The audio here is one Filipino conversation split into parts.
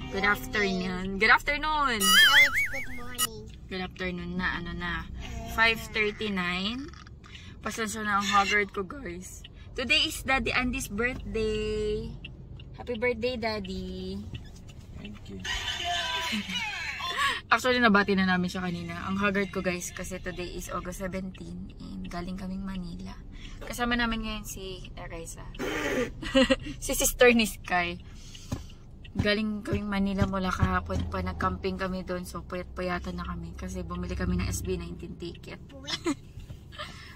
Good afternoon. Good afternoon. Now it's good morning. Good afternoon na. Ano na? 5:39. Pasensya na ang haggard ko, guys. Today is Daddy Andy's birthday. Happy birthday, Daddy. Thank you. Actually, nabati na namin siya kanina. Ang haggard ko, guys, kasi today is August 17 and galing kaming Manila. Kasama namin ngayon si Teresa. Si sister ni Sky. Galing kaming Manila mula kahapon pa. Nag-camping kami doon. So, puyat-puyatan na kami. Kasi bumili kami ng SB19 ticket.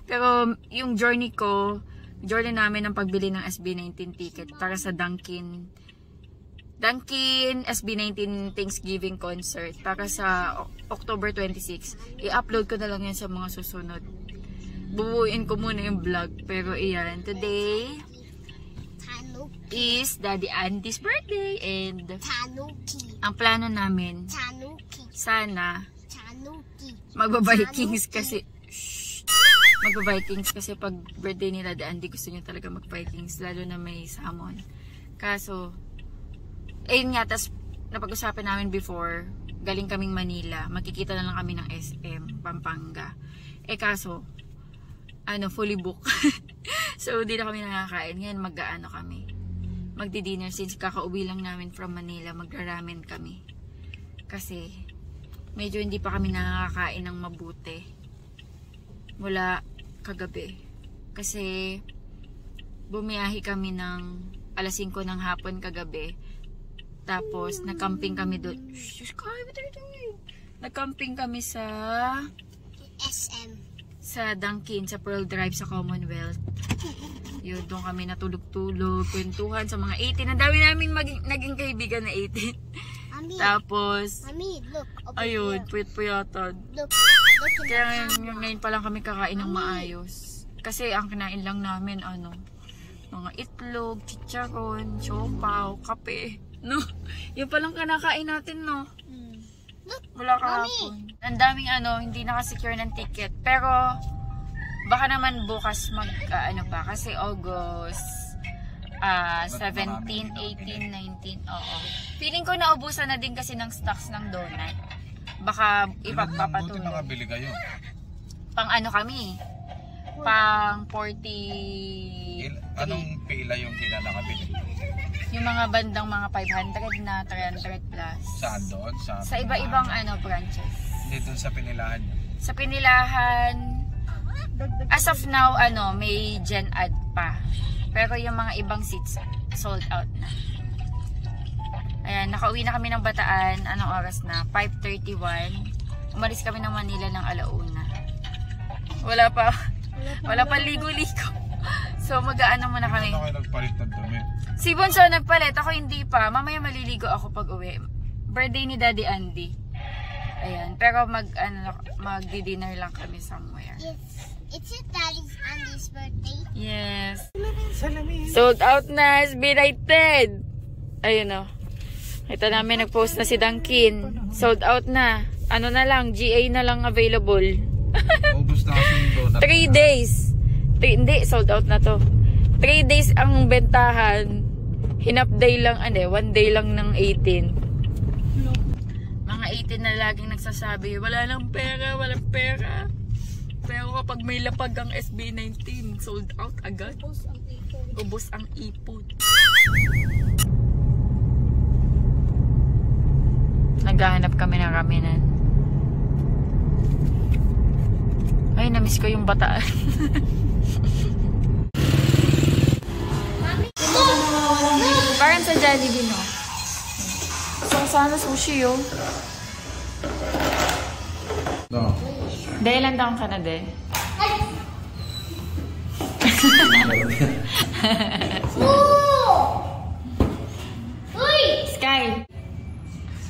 Pero, yung journey namin ng pagbili ng SB19 ticket para sa Dunkin SB19 Thanksgiving concert para sa October 26. I-upload ko na lang yan sa mga susunod. Bubuuin ko muna yung vlog. Pero iyan, today is Daddy Andy's birthday and ang plano namin sana magba-Vikings kasi pag birthday ni Daddy Andy gusto niya talaga mag-Vikings lalo na may salmon. Kaso ayun nga, tas napag-usapan namin before galing kaming Manila, magkikita na lang kami ng SM Pampanga. Kaso fully book. So di na kami nakakain. Ngayon kami magdi-dinner since kakauwi lang namin from Manila. Magra-ramen kami kasi medyo hindi pa kami nakakain ng mabuti mula kagabi kasi bumiyahe kami ng alas 5 ng hapon kagabi, tapos nag-camping kami doon. Nag-camping kami sa SM, sa Dunkin, sa Pearl Drive, sa Commonwealth. Yun, doon kami natulog-tulog, kwentuhan sa mga 18. Ang dami namin naging kaibigan na 18. Mommy, Tapos, Mommy, look. ayun, puyat-puyatan. Kaya ngayon pa lang kami kakain ng maayos. Kasi ang kinain lang namin, mga itlog, chicharon, siopaw, kape. No? Yung palang kinakain natin, no? Wala kahapon. Ang daming hindi nakasecure ng ticket. Pero, baka naman bukas pa. Kasi August 17, 18, 19. Oo. Feeling ko naubusan na din kasi ng stocks ng donut. Baka ipagpapatuloy. Buti nakabili kayo. Pang kami? Pang 40... Anong pila yung nakabili? Yung mga bandang mga 500 na, 300 plus. Saan doon? Sa iba-ibang branches. Hindi doon sa pinilahan. Sa pinilahan, as of now, may gen ad pa. Pero yung mga ibang seats, sold out na. Ayan, nakauwi na kami ng Bataan. Anong oras na? 5:31. Umalis kami ng Manila ng alauna. Wala pa ligo-ligo. So, mag-aano muna kami. Ano kayo nagpalit ng dumi? Si Bonso nagpalit. Ako hindi pa. Mamaya maliligo ako pag uwi. Birthday ni Daddy Andy. Ayan. Pero magdi-dinner lang kami somewhere. Yes. It's your Daddy Andy's birthday. Yes. Sold out na. SB19. Ayun o. Ito namin nag-post na si Dunkin. Sold out na. Na lang. GA na lang available. Ubus na kasi yung donut. 3 days. Hindi. Sold out na to. 3 days ang bentahan. Hinap day lang. 1 day lang ng 18. Mga 18 na laging nagsasabi, wala lang pera, walang pera. Pero kapag may lapag ang SB19, sold out agad. Ubos ang ipon. Naghahanap kami ng ramenan. Ay, namiss ko yung Bataan. Parang sa Jollibee, no? So, sana sushi yun. No. Dahil lang taong ka na din. Sky,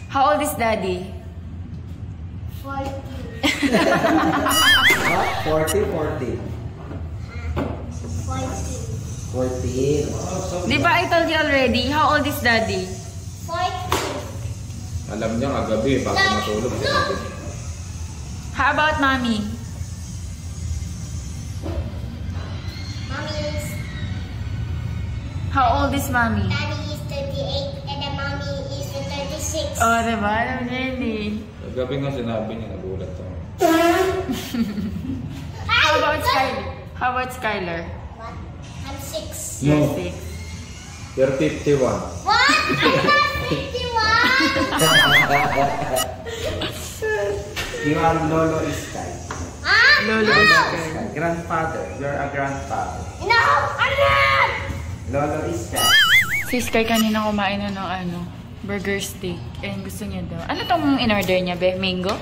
how old is Daddy? 40. 40. 40. Di ba I told you already? How old is Daddy? 40. Alam niya kagabi, bago matulog. How about Mommy? Mommy is... How old is Mommy? Daddy is 38 and then Mommy is 36. 6. Oh, diba? Alam niya yun eh. Gabi nga sinabi niya, nagulat ako. How about Skylar? How about Skylar? What? I'm 6. You're No. 6. You're 51. What? I'm not 51. You are Lolo Iskay. Lolo No. Iskay. Grandfather. You're a grandfather. No, I'm not. Lolo Iskay. Si Sky kanina kumain na ng ano, burger steak. And gusto niya daw. Ano tong in-order niya, be? Mango?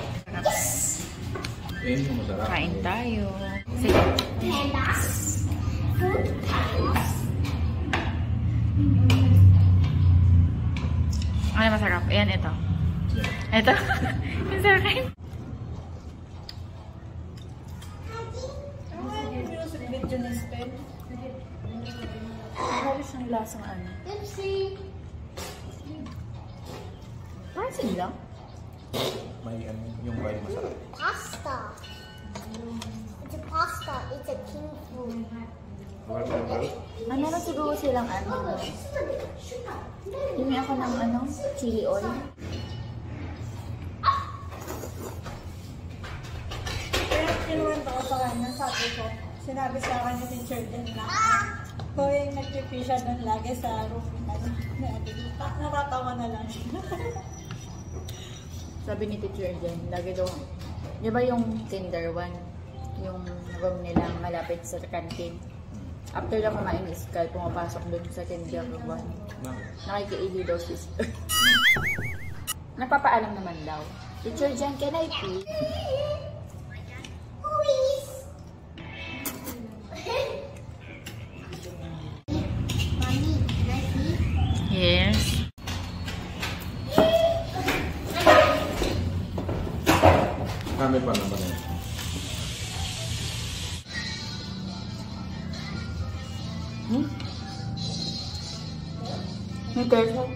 Yun yung masarap. Kain tayo. Sige. Pandas. Food pandas. Ano masarap? Ayan, ito. Ito? Yung sa akin. Halos ang lasang ano. Oopsie. Pansin lang? May ano, yung wine masarap. Pasta. It's a pasta. It's a king food. Meron siguro silang ano. Himi ako ng ano, chili oil. Kaya kinuwento ko sa kanya, sabi ko, sinabi sa akin ni Teacher din na kung nagpipi siya doon lagi sa room ni Ate Lita, natatawa na lang siya. Sabi ni Teacher Jen, lagi daw, di ba yung Tinder one? Yung room nila malapit sa canteen. After lang kumain ni Sky, pumapasok doon sa Tinder one. Nakikiili daw si Sky. Nagpapaalam naman daw. Teacher Jen, can I pee? Mommy, can I pee? Yes. Kami pa naman eh. May person.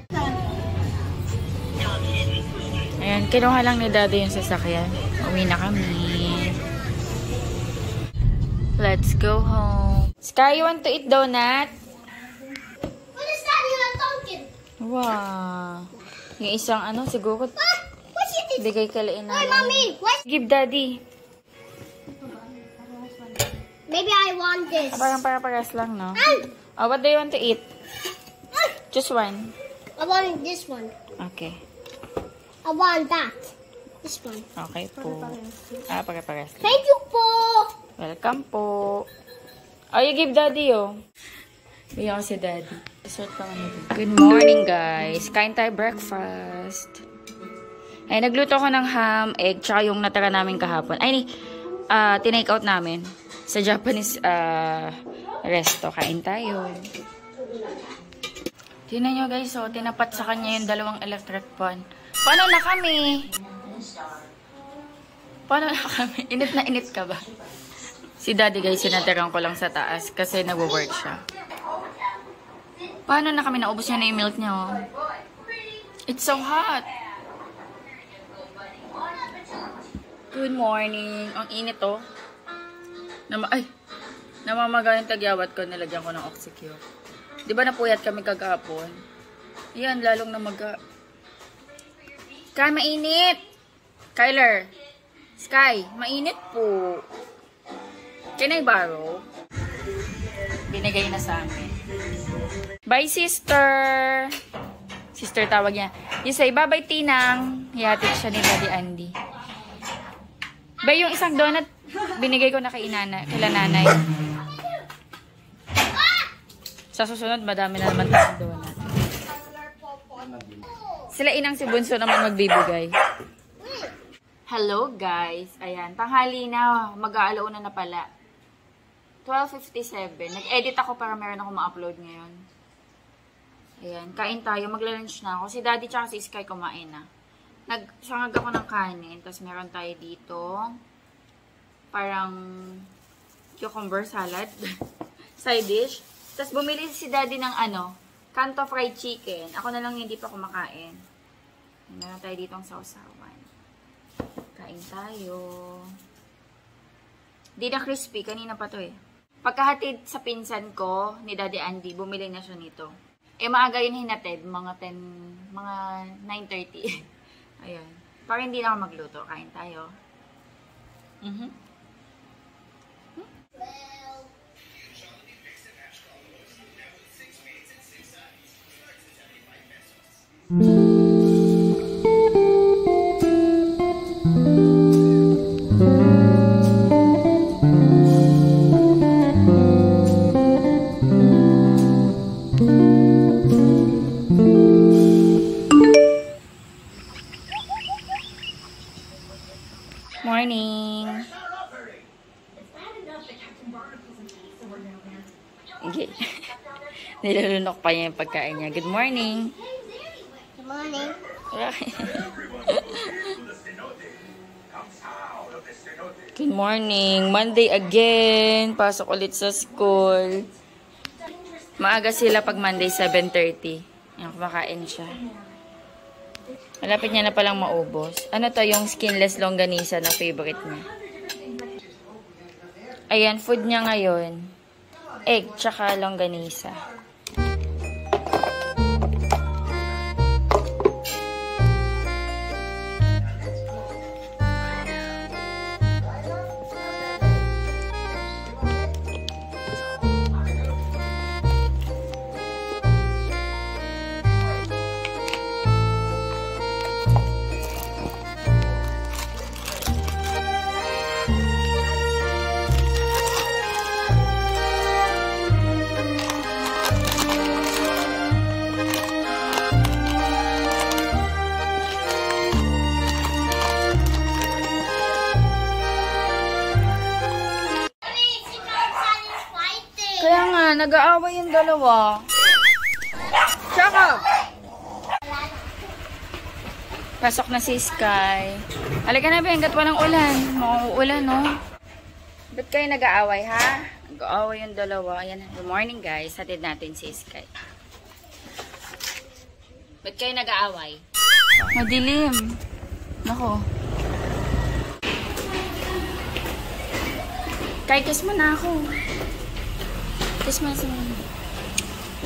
Ayan, kinuha lang ni Daddy yung sasakyan. Uwi na kami. Let's go home. Sky, you want to eat donut? What is that you are talking? Wow. Yung isang ano, siguro, What? What's it? bigay kalain Hi, namin. Mommy. What? Give Daddy. Maybe I want this. Parang para-paras lang, no? Ay! Oh, what do you want to eat? Just one. I want this one. Okay. I want that. This one. Okay po. Ah, para-paras lang. Thank you po. Welcome po. Oh, you give Daddy, oh. Bigyan ko si Daddy. Dessert pa nga nito. Good morning, guys. Kain tayo breakfast. Ay, nagluto ko ng ham, egg, tsaka yung natara namin kahapon. Ay, tinake out namin sa Japanese resto. Kain tayo. Tingnan nyo, guys, oh. Tinapat sa kanya yung dalawang electric pan. Paano na kami? Paano na kami? Init na init ka ba? Si Daddy, guys, sinatiran ko lang sa taas kasi nag-work siya. Paano na kami? Naubos niya na yung milk niya, oh. It's so hot. Good morning. Ang init, oh. Namamaga yung tagyawat ko. Nilagyan ko ng oxycure. Di ba napuyat kami kagahapon? Yan, lalong namaga. Sky, mainit! Kyler! Sky, mainit po. Can I borrow? Binigay na sa amin. Bye, sister! Sister tawag niya. You say, bye-bye, Tinang. Hihatid siya ni Daddy Andy. Bay, yung isang donut, binigay ko na kay nanay. Sa susunod, madami na naman tayong donut. Sila inang si Bunso naman magbibigay. Hello, guys. Ayan, tanghali na. Mag-aalauna na pala. 12:57. Nag-edit ako para meron ako ma-upload ngayon. Ayan, kain tayo. Magla-lunch na ako. Si Daddy tsaka si Sky kumain na. Nagsangag ako ng kanin. Tapos meron tayo dito. Parang cucumber salad. Side dish. Tapos bumili si Daddy ng Kanto fried chicken. Ako na lang hindi pa kumakain. Meron tayo ditong sausawan. Kain tayo. Di na crispy. Kanina pa to eh. Pagkahatid sa pinsan ko ni Daddy Andy, bumili na siya nito. Eh, maaga yun hinatid. Mga 10 mga 9:30. Ayun. Para hindi na ako magluto. Kain tayo. Morning! Okay. Nilulunok pa niya yung pagkain niya. Good morning! Good morning. Good morning! Monday again! Pasok ulit sa school. Maaga sila pag Monday, 7:30. Yan, kumakain siya. Malapit niya na palang maubos. Ano to, yung skinless longganisa na favorite niya. Ayan, food niya ngayon. Egg, tsaka longganisa. Kaya nga, nag-aaway yung dalawa. Tsaka! Pasok na si Sky. Halika na, hanggat walang ulan. Mauulan, no? Ba't kayo nag-aaway, ha? Nag-aaway yung dalawa. Ayan, good morning, guys. Hatid natin si Sky. Ba't kayo nag-aaway? Madilim. Nako. Kay, kiss mo na ako. Kiss mo na sa mga.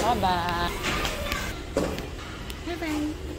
Bye-bye. Bye-bye.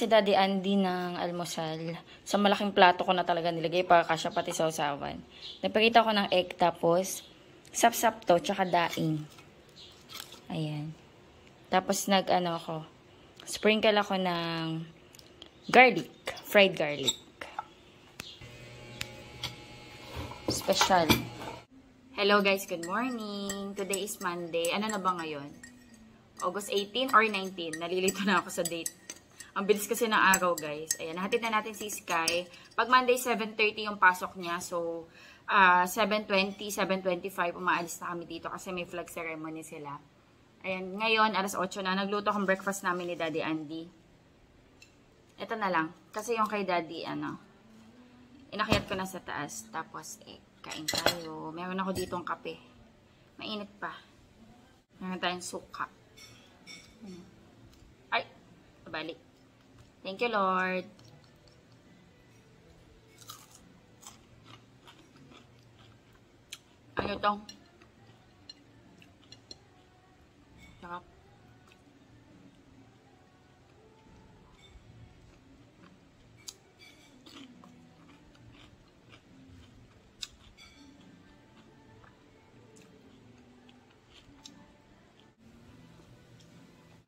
Si Daddy Andy ng almusal. Sa malaking plato ko na talaga nilagay para kasya pati sausawan. Napakita ko ng egg tapos sap-sap to tsaka daing. Ayan. Tapos sprinkle ako ng garlic, fried garlic. Special. Hello guys, good morning. Today is Monday. Ano na ba ngayon? August 18 or 19? Nalilito na ako sa date. Ang bilis kasi ng araw, guys. Ayan, nahatid na natin si Sky. Pag Monday, 7:30 yung pasok niya. So, 7:20, 7:25, umaalis na kami dito kasi may flag ceremony sila. Ayan, ngayon, alas 8 na. Nagluto akong breakfast namin ni Daddy Andy. Ito na lang. Kasi yung kay Daddy, inakyat ko na sa taas. Tapos, kain tayo. Meron ako ditong kape. Mainit pa. Meron tayong suka. Ay, balik. Thank you, Lord. Ano to? Sarap.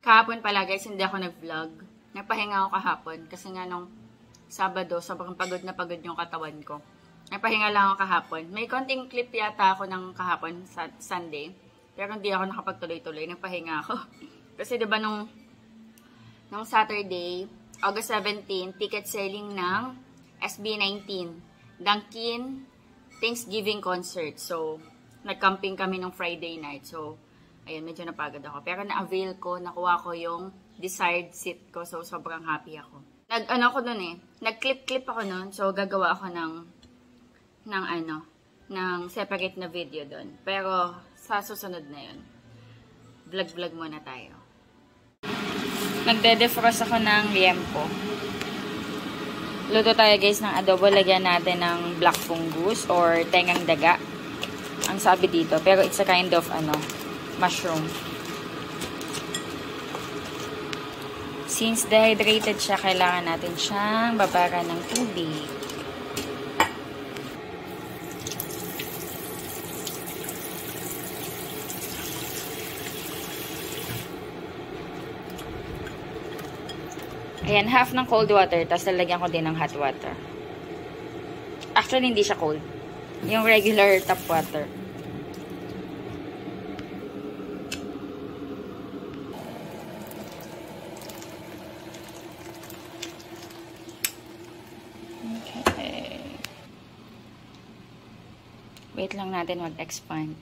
Kahapon pala guys, hindi ako nag-vlog. Napahinga ako kahapon kasi nga nung Sabado, sobrang pagod na pagod yung katawan ko. Napahinga lang ako kahapon. May konting clip yata ako ng kahapon sa Sunday. Pero hindi ako nakapagtuloy-tuloy. Napahinga ako. Kasi diba nung Saturday, August 17, ticket selling ng SB19. Dunkin, Thanksgiving concert. So, nag-camping kami nung Friday night. So, ayun, medyo napagod ako. Pero na-avail ko, nakuha ko yung desired seat ko. So, sobrang happy ako. Nag-clip ako nun. So, gagawa ako ng separate na video doon. Pero, sa susunod na yun, vlog muna tayo. Nagde-defrost ako ng liempo. Luto tayo guys ng adobo. Lagyan natin ng black fungus or tengang daga. Ang sabi dito. Pero it's a kind of mushroom. Since dehydrated siya, kailangan natin siyang babaran ng tubig. Ayan, half ng cold water, tapos lalagyan ko din ng hot water. Actually, hindi siya cold. Yung regular tap water. Okay. Wait lang natin mag-expand.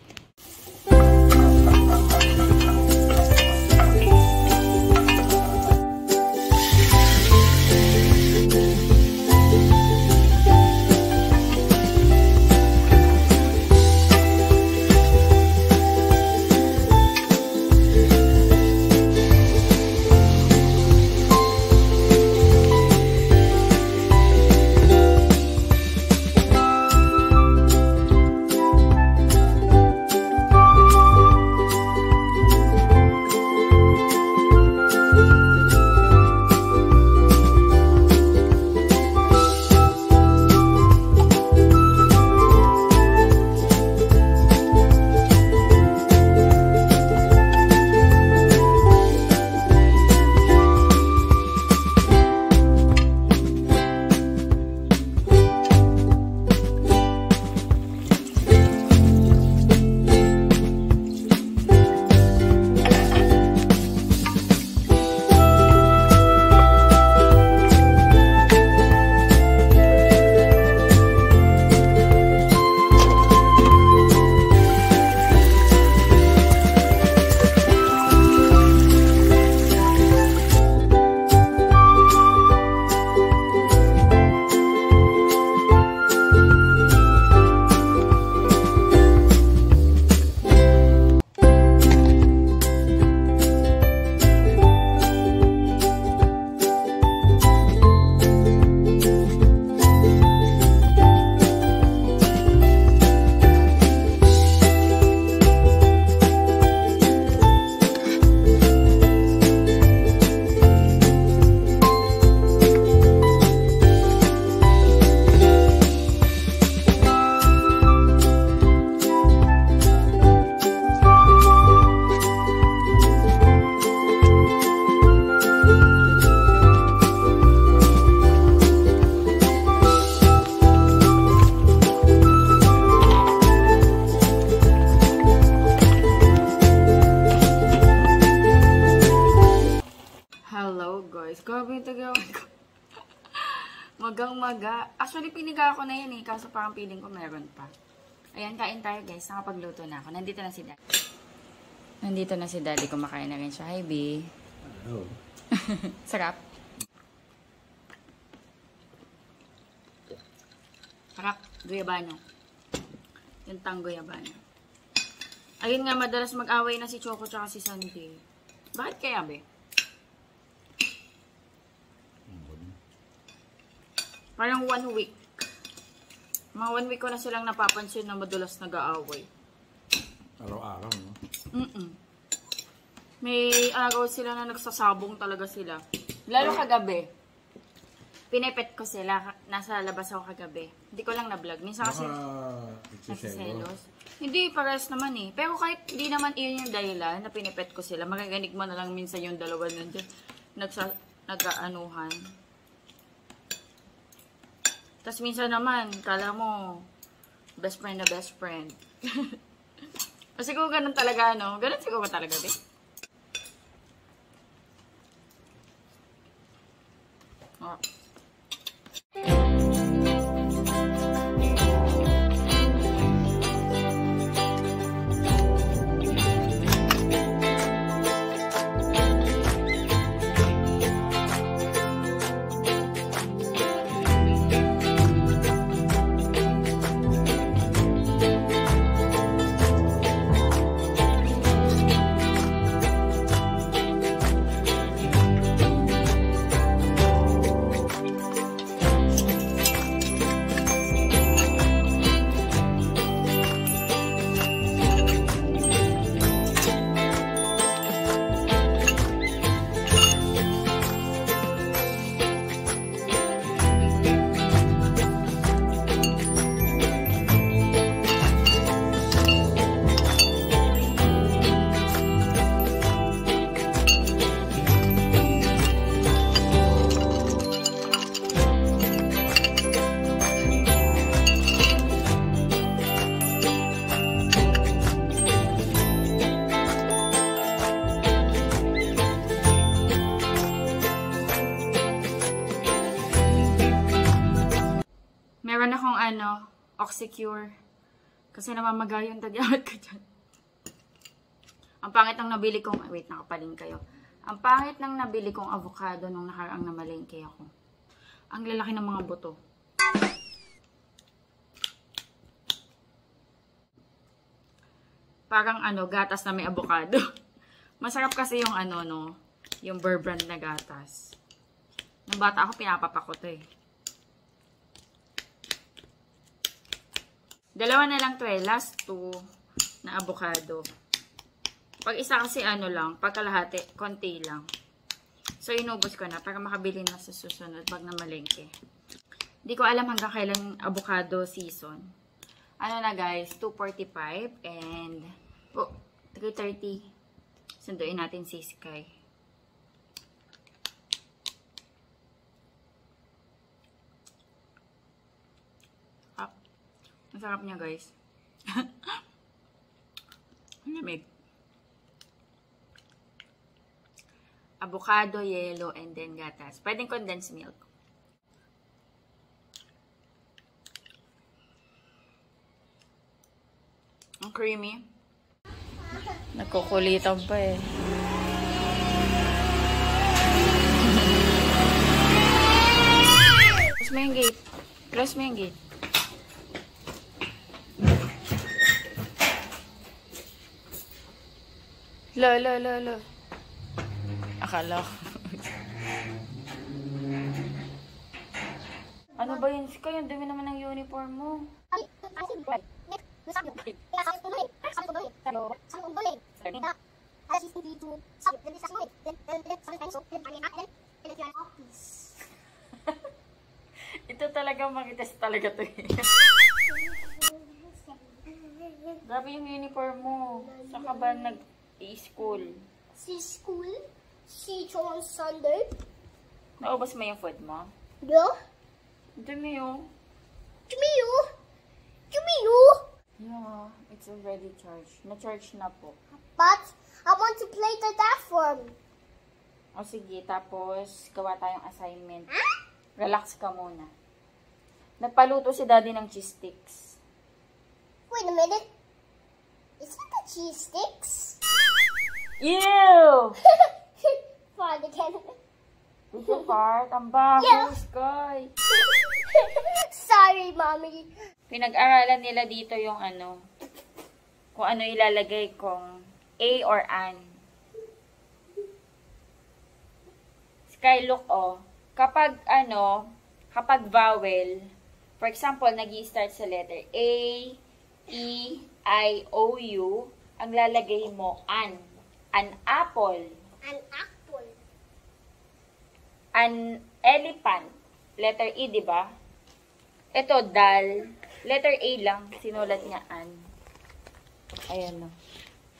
Magang-maga. Actually, piniga ako na yan eh. Kaso parang feeling ko meron pa. Ayan, kain tayo guys. Nakapagluto na ako. Nandito na si Daddy. Nandito na si Daddy. Kumakain na rin siya. Hi, B. Hello. Sarap. Sarap. Guyabano. Yung tang guyabano. Ayun nga, madalas mag-away na si Choco tsaka si Sandy. Bakit kaya, be? Parang 1 week. Mga 1 week ko na silang napapansin na madalas nag-aaway. Araw-araw, no? May araw sila na nagsasabong talaga sila. Lalo kagabi. Pinipet ko sila. Nasa labas ako kagabi. Hindi ko lang na-vlog. Minsan kasi nagsiselos. Hindi, pares naman eh. Pero kahit hindi naman iyon yung dahilan na pinipet ko sila, magaganig mo na lang minsan yung dalawa nandiyan. Nag-aanuhan. Tapos minsan naman, kala mo, best friend na best friend. O siguro ganun talaga, no? Ganun siguro talaga, be. Oh. secure. Kasi namamaga yung tagyawat ko dyan. Ang pangit ng nabili kong, wait, nakapaling kayo. Ang pangit ng nabili kong avocado nung nakaraang namalengke ako. Ang lalaki ng mga buto. Parang gatas na may avocado. Masarap kasi yung yung Bear Brand na gatas. Nung bata ako, pinapapa ko to eh. Dalawa na lang to eh. Last 2 na avocado. Pag isa kasi lang, pagkalahati, konti lang. So, inubos ko na para makabili na sa susunod pag namalengke. Hindi ko alam hanggang kailan avocado season. Na guys, 2:45 and 3:30. Sunduin natin si Sky. Masarap niya guys. Lamig. Avocado, yellow, and then gatas. Pwedeng condensed milk. Ang creamy. Nagkukulitan pa eh. Close mo yung gate. Close mo yung gate. Lo. Akala ko. Ano ba yun? Sky, ang dumi naman ng uniform mo. Ito talaga makitas talaga to eh. Grabe yung uniform mo. Saan ka ba nag-i-school? Si school? Si on Sunday? Naubos mo yung food mo? Yeah? Dumi yun. Yeah, it's already charged. Na-charge na po. But I want to play the platform. O sige, tapos gawa tayong assignment. Relax ka muna. Nagpaluto si daddy ng cheese sticks. Wait a minute. Is it the cheese sticks? Ew! Fart again. Did you fart? Ang baho, Yeah. Sky. Sorry, Mommy. Pinag-aralan nila dito yung kung ano ilalagay kung A or an. Sky, look kapag kapag vowel, for example, nag-i-start sa letter A, E, I, O, U, ang lalagay mo an apple. An apple. An elephant, letter E, di ba? Ito, dal, letter A lang, sinulat niya an. Ayan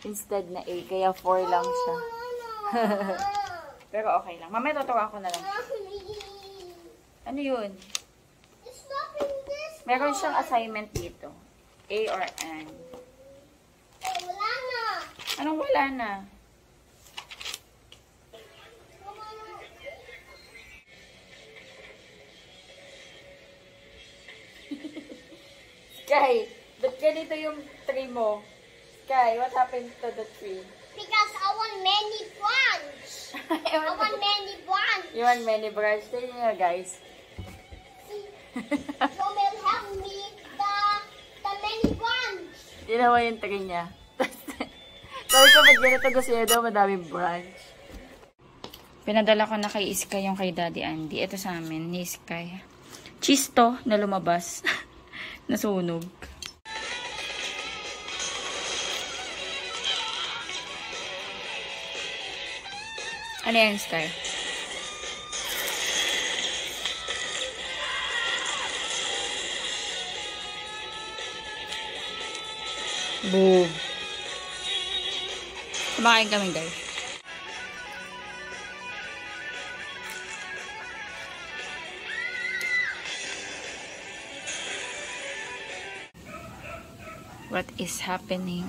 instead na A, kaya 4 lang siya. Pero okay lang. Mamaya tuturuan ko na lang. Ano yun? It's not in this. Meron siyang assignment dito. A or an. Wala na. Anong wala na? Sky, ba't ganito yung tree mo? Sky, what happened to the tree? Because I want many branch. I want many branch. You want many branch? Tignan nyo guys. You will help me the many branch. Ginawa yung tree niya. Sabi ko, ba't ganito gusto niya daw madaming branch? Pinadala ko na kay Sky yung kay Daddy Andy. Ito sa amin, ni Sky. Cheese to na lumabas. Nasunog. Ano yan, Sky? Boom. Kumakain kami, guys. What is happening?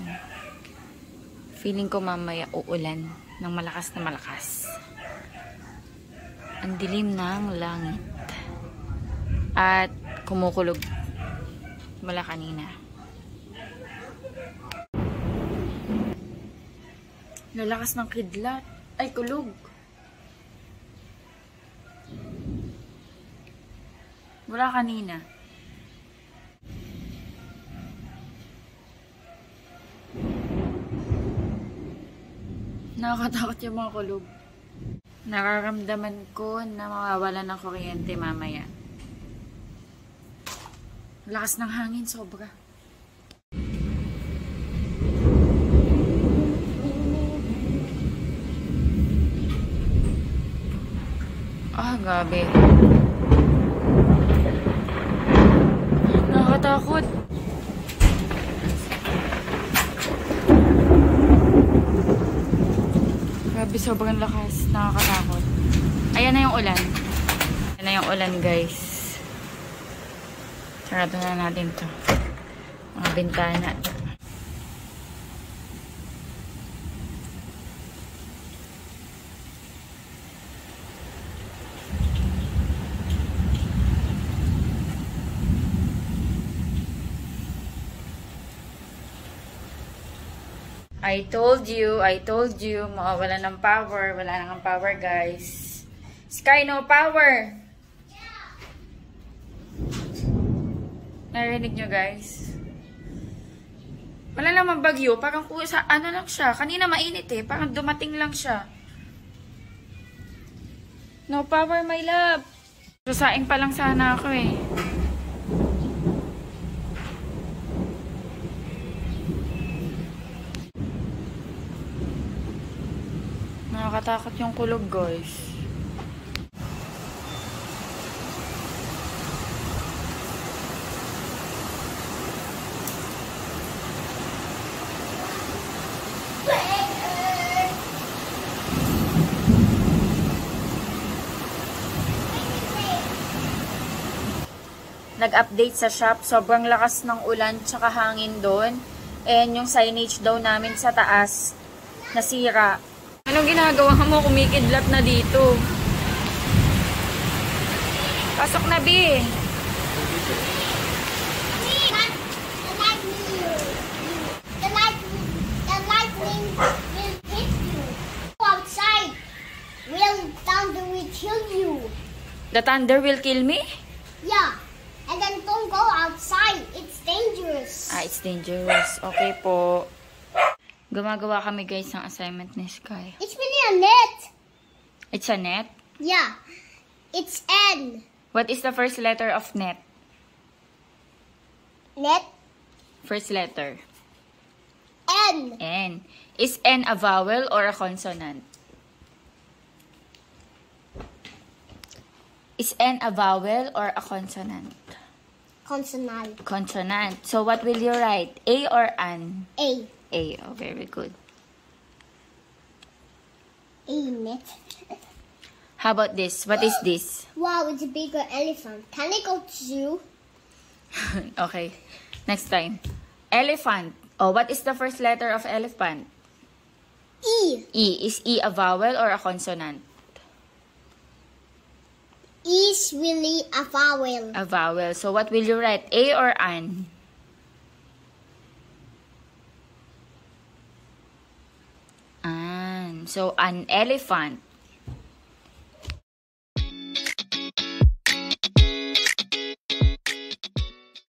Feeling ko mamaya uulan ng malakas na malakas. Ang dilim ng langit. At kumukulog Wala kanina. Lalakas ng kidlat. Ay, kulog. Wala kanina. Nakakatakot yung mga kulog. Nararamdaman ko na mawawalan ng kuryente mamaya. Lakas ng hangin, sobra. Ah, gabi. Nakakatakot. Grabe, sobrang lakas. Nakakatakot. Ayan na yung ulan. Ayan na yung ulan, guys. Sarado na natin to. Mga bintana. I told you, mawawala ng power. Wala nang power, guys. Sky, no power! Narinig nyo, guys? Wala naman bagyo. Parang sa ano lang siya. Kanina mainit eh. Parang dumating lang siya. No power, my love. Susaing pa lang sana ako eh. Nakakatakot yung kulog, guys. Nag-update sa shop. Sobrang lakas ng ulan tsaka hangin doon. And yung signage daw namin sa taas, nasira. Anong ginagawa mo? Kumikidlat na dito. Pasok na, B. The lightning will hit you. Go outside. Thunder will kill you. The thunder will kill me? Yeah. And then don't go outside. It's dangerous. Ah, it's dangerous. Okay po. Gumagawa kami, guys, ng assignment ni Sky. It's really a net. It's a net? Yeah. It's N. What is the first letter of net? Net. First letter. N. N. Is N a vowel or a consonant? Is N a vowel or a consonant? Consonant. Consonant. So what will you write? A or an? A. A. Oh, very good. A net. How about this? What is this? Wow, it's a bigger elephant. Can I go to zoo? Okay. Next time. Elephant. Oh, what is the first letter of elephant? E. E. Is E a vowel or a consonant? Is really a vowel. A vowel. So what will you write? A or an? An. So an elephant.